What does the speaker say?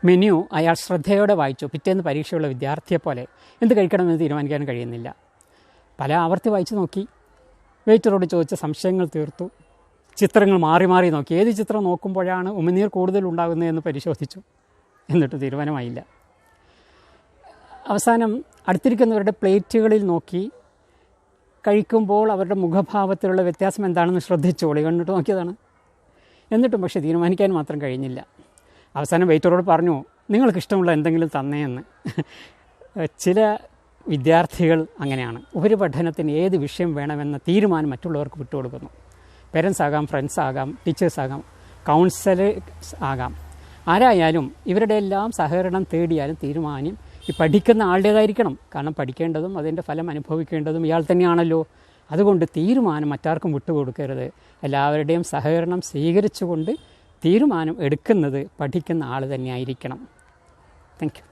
Menu അയാൾ ശ്രദ്ധയോടെ വായിച്ചു. പിറ്റേന്ന് പരീക്ഷയുള്ള വിദ്യാർത്ഥിയെപ്പോലെ എന്ത് കഴിക്കണമെന്ന് തീരുമാനിക്കാൻ കഴിയുന്നില്ല. പല ആവർത്തി വായിച്ചു നോക്കി, വെയിറ്ററോട് ചോദിച്ച സംശയങ്ങൾ തീർത്തു, ചിത്രങ്ങൾ മാറി മാറി നോക്കി. ഏത് ചിത്രം നോക്കുമ്പോഴാണ് ഉമിനീർ കൂടുതൽ ഉണ്ടാകുന്നതെന്ന് പരിശോധിച്ചു. എന്നിട്ട് തീരുമാനമായില്ല. അവസാനം അടുത്തിരിക്കുന്നവരുടെ പ്ലേറ്റുകളിൽ നോക്കി കഴിക്കുമ്പോൾ അവരുടെ മുഖഭാവത്തിലുള്ള വ്യത്യാസം എന്താണെന്ന് ശ്രദ്ധിച്ചു ഒളി കണ്ടിട്ട് നോക്കിയതാണ്. എന്നിട്ടും പക്ഷേ തീരുമാനിക്കാൻ മാത്രം കഴിഞ്ഞില്ല. അവസാനം വെയിറ്ററോട് പറഞ്ഞു, നിങ്ങൾക്കിഷ്ടമുള്ള എന്തെങ്കിലും തന്നേയെന്ന്. ചില വിദ്യാർത്ഥികൾ അങ്ങനെയാണ്. ഉപരിപഠനത്തിന് ഏത് വിഷയം വേണമെന്ന തീരുമാനം മറ്റുള്ളവർക്ക് വിട്ടുകൊടുക്കുന്നു. പേരൻസ് ആകാം, ഫ്രണ്ട്സ് ആകാം, ടീച്ചേഴ്സ് ആകാം, കൗൺസിലേഴ്സ് ആകാം. ആരായാലും ഇവരുടെ എല്ലാം സഹകരണം തേടിയാലും തീരുമാനം ഈ പഠിക്കുന്ന ആളുടേതായിരിക്കണം. കാരണം പഠിക്കേണ്ടതും അതിൻ്റെ ഫലം അനുഭവിക്കേണ്ടതും ഇയാൾ തന്നെയാണല്ലോ. അതുകൊണ്ട് തീരുമാനം മറ്റാർക്കും വിട്ടുകൊടുക്കരുത്. എല്ലാവരുടെയും സഹകരണം സ്വീകരിച്ചുകൊണ്ട് തീരുമാനം എടുക്കുന്നത് പഠിക്കുന്ന ആൾ തന്നെയായിരിക്കണം. Thank you.